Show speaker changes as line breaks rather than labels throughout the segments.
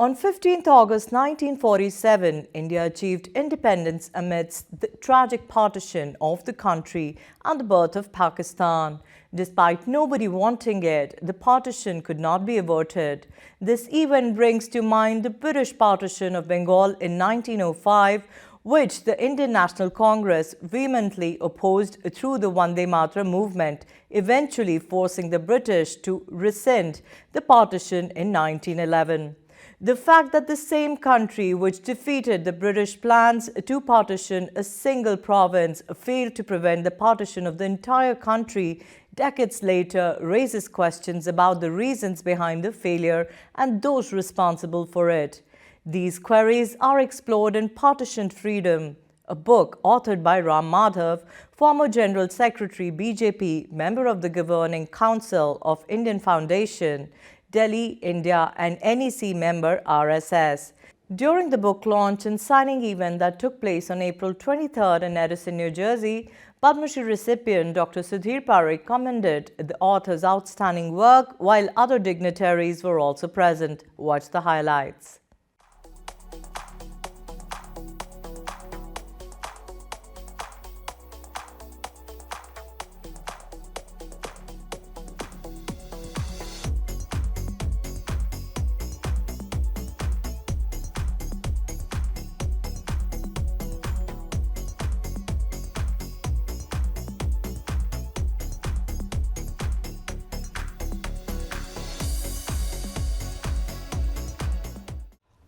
On 15th August 1947, India achieved independence amidst the tragic partition of the country and the birth of Pakistan. Despite nobody wanting it, the partition could not be averted. This event brings to mind the British partition of Bengal in 1905, which the Indian National Congress vehemently opposed through the Vande Mataram movement, eventually forcing the British to rescind the partition in 1911. The fact that the same country which defeated the British plans to partition a single province failed to prevent the partition of the entire country decades later raises questions about the reasons behind the failure and those responsible for it. These queries are explored in Partitioned Freedom, a book authored by Ram Madhav, former General Secretary BJP, member of the Governing Council of Indian Foundation, Delhi, India, and NEC member RSS. During the book launch and signing event that took place on April 23rd in Edison, New Jersey, Padma Shri recipient Dr. Sudhir Parekh commended the author's outstanding work, while other dignitaries were also present. Watch the highlights.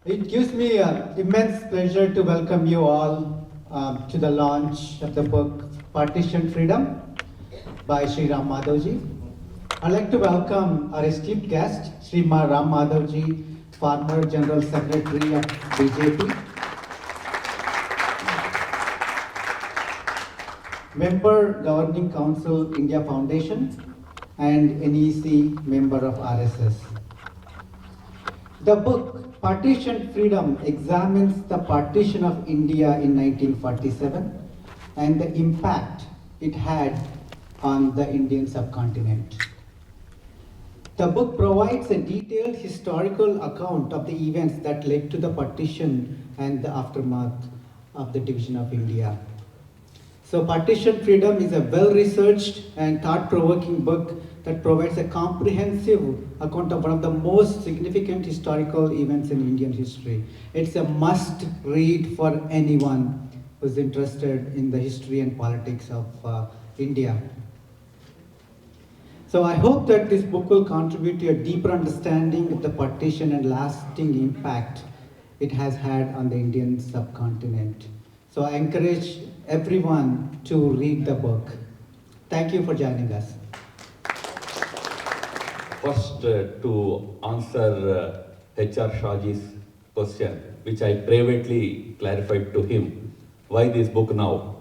It gives me immense pleasure to welcome you all to the launch of the book Partitioned Freedom by Sri Ram Madhavji. I'd like to welcome our esteemed guest, Sri Ram Madhavji, former General Secretary of BJP, member Governing Council India Foundation, and NEC member of RSS. The book Partitioned Freedom examines the partition of India in 1947 and the impact it had on the Indian subcontinent. The book provides a detailed historical account of the events that led to the partition and the aftermath of the division of India. So Partitioned Freedom is a well-researched and thought-provoking book that provides a comprehensive account of one of the most significant historical events in Indian history. It's a must-read for anyone who's interested in the history and politics of India. So I hope that this book will contribute to a deeper understanding of the partition and lasting impact it has had on the Indian subcontinent. So I encourage everyone to read the book. Thank you for joining us.
First, to answer H.R. Shahji's question, which I privately clarified to him, why this book now?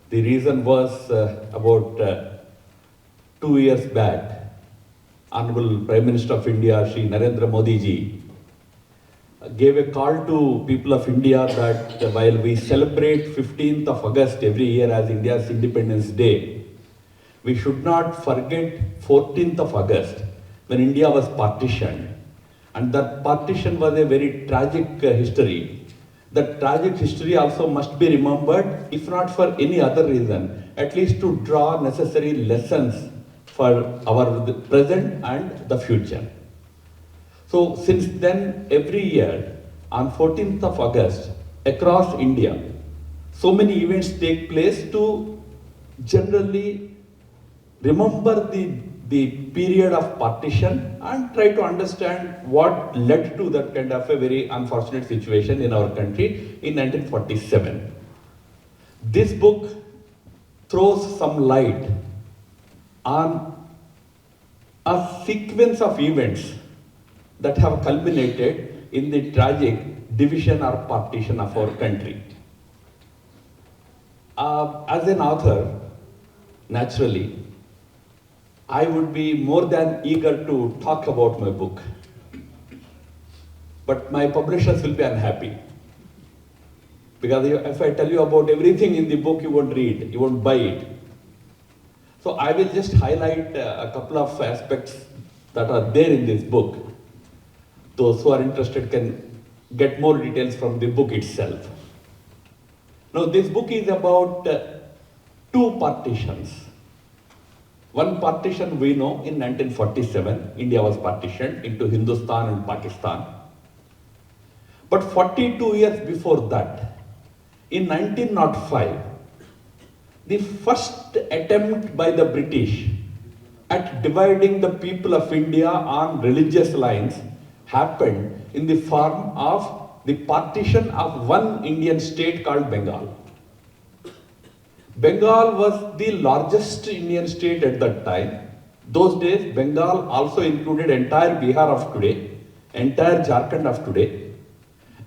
The reason was about 2 years back, Honorable Prime Minister of India, Shri Narendra Modi ji, gave a call to people of India that while we celebrate 15th of August every year as India's Independence Day, we should not forget 14th of August when India was partitioned. And that partition was a very tragic history. That tragic history also must be remembered, if not for any other reason, at least to draw necessary lessons for our present and the future. So since then, every year on 14th of August across India, so many events take place to generally remember the period of partition and try to understand what led to that kind of a very unfortunate situation in our country in 1947. This book throws some light on a sequence of events that have culminated in the tragic division or partition of our country. As an author, naturally, I would be more than eager to talk about my book. But my publishers will be unhappy. Because if I tell you about everything in the book, you won't read, you won't buy it. So I will just highlight a couple of aspects that are there in this book. those who are interested can get more details from the book itself. Now, this book is about two partitions. One partition we know in 1947, India was partitioned into Hindustan and Pakistan. But 42 years before that, in 1905, the first attempt by the British at dividing the people of India on religious lines happened in the form of the partition of one Indian state called Bengal. Bengal was the largest Indian state at that time. Those days, Bengal also included entire Bihar of today, entire Jharkhand of today,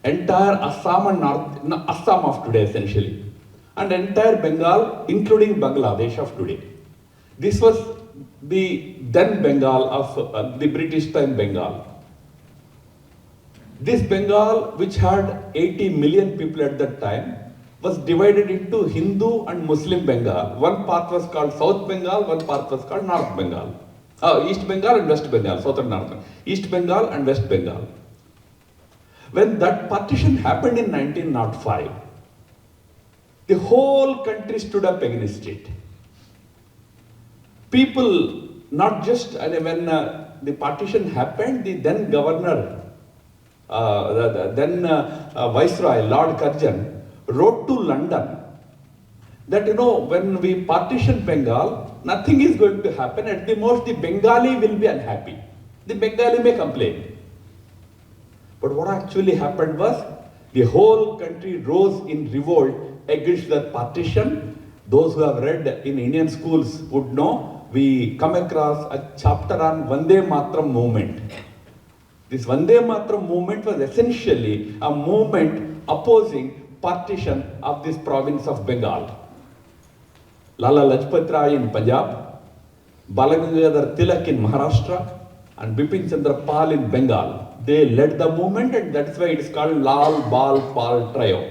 entire Assam and Assam of today essentially, and entire Bengal, including Bangladesh of today. This was the then Bengal of the British time Bengal. This Bengal, which had 80 million people at that time, was divided into Hindu and Muslim Bengal. One part was called South Bengal, one part was called North Bengal. East Bengal and West Bengal, South and North Bengal. East Bengal and West Bengal. When that partition happened in 1905, the whole country stood up against it. People, not just, when the partition happened, the then governor, Viceroy, Lord Curzon, wrote to London that, when we partition Bengal, nothing is going to happen. At the most, the Bengali will be unhappy. The Bengali may complain. But what actually happened was, the whole country rose in revolt against that partition. Those who have read in Indian schools would know, we come across a chapter on Vande Mataram movement. This Vande Mataram movement was essentially a movement opposing partition of this province of Bengal. Lala Lajpat Rai in Punjab, Balagangadhar Tilak in Maharashtra, and Bipin Chandra Pal in Bengal. They led the movement, and that's why it is called Lal Bal Pal Trio.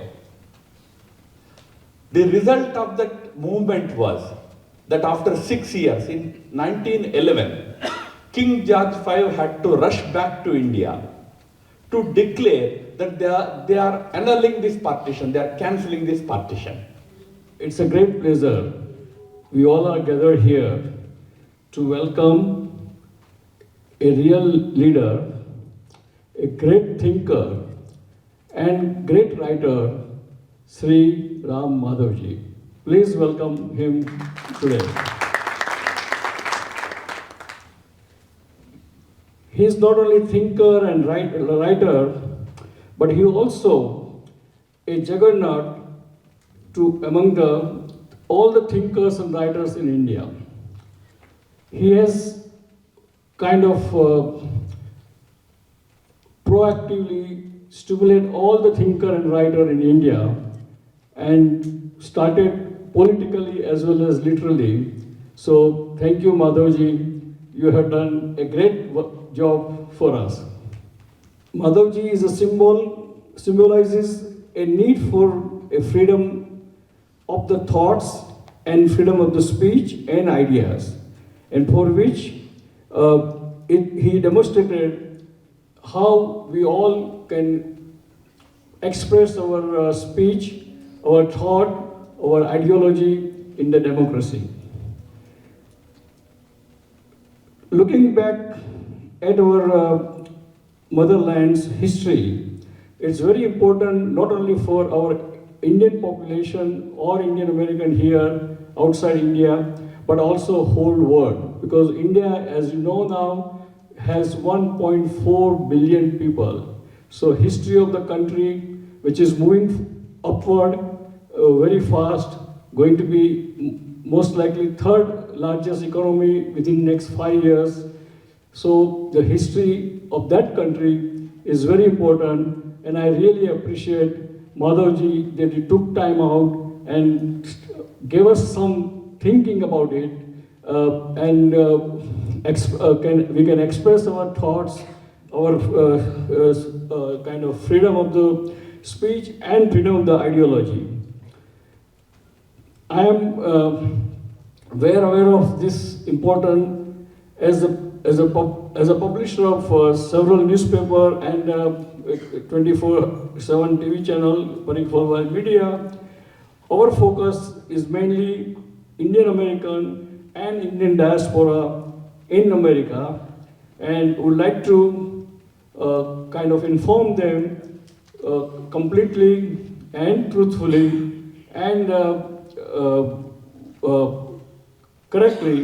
The result of that movement was that after 6 years, in 1911, King George V had to rush back to India to declare that they are annulling this partition, they are cancelling this partition.
It's a great pleasure. We all are gathered here to welcome a real leader, a great thinker, and great writer, Sri Ram Madhavji. Please welcome him today. He is not only thinker and writer, but he also a juggernaut among all the thinkers and writers in India. He has kind of proactively stimulated all the thinker and writer in India and started politically as well as literally. So thank you, Madhavji. You have done a great job for us. Madhavji is a symbolizes a need for a freedom of the thoughts and freedom of the speech and ideas, and for which he demonstrated how we all can express our speech, our thought, our ideology in the democracy. Looking back at our motherland's history, it's very important not only for our Indian population or Indian American here outside India, but also whole world. Because India, as you know now, has 1.4 billion people. So history of the country, which is moving upward very fast, going to be most likely third largest economy within next 5 years. So the history of that country is very important, and I really appreciate Madhavji that he took time out and gave us some thinking about it, and we can express our thoughts, our kind of freedom of the speech and freedom of the ideology. I am very aware of this important as the as a publisher of several newspaper and 24/7 TV channel, Parikphalwai Media, our focus is mainly Indian American and Indian diaspora in America, and would like to kind of inform them completely and truthfully and correctly.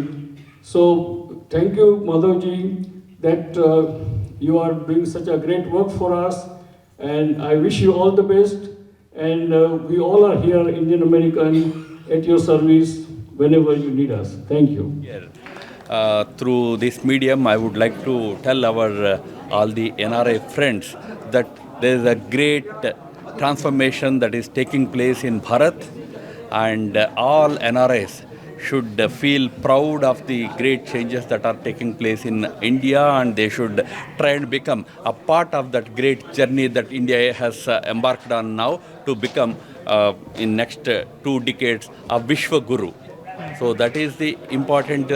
So thank you, Madhavji, that you are doing such a great work for us, and I wish you all the best. And we all are here, Indian American, at your service whenever you need us. Thank you.
Through this medium, I would like to tell our all the NRI friends that there is a great transformation that is taking place in Bharat, and all NRIs should feel proud of the great changes that are taking place in India, and they should try and become a part of that great journey that India has embarked on now to become in next 2 decades a Vishwa Guru. So that is the important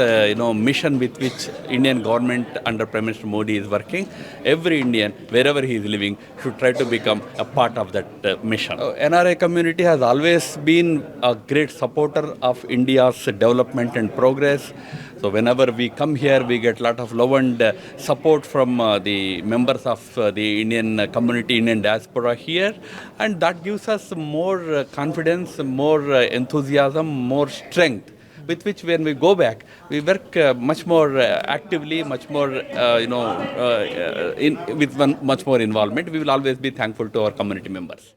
mission with which Indian government under Prime Minister Modi is working. Every Indian, wherever he is living, should try to become a part of that mission. NRI community has always been a great supporter of India's development and progress. So whenever we come here, we get a lot of love and support from the members of the Indian community, Indian diaspora here. And that gives us more confidence, more enthusiasm, more strength, with which when we go back, we work much more actively, much more, with much more involvement. We will always be thankful to our community members.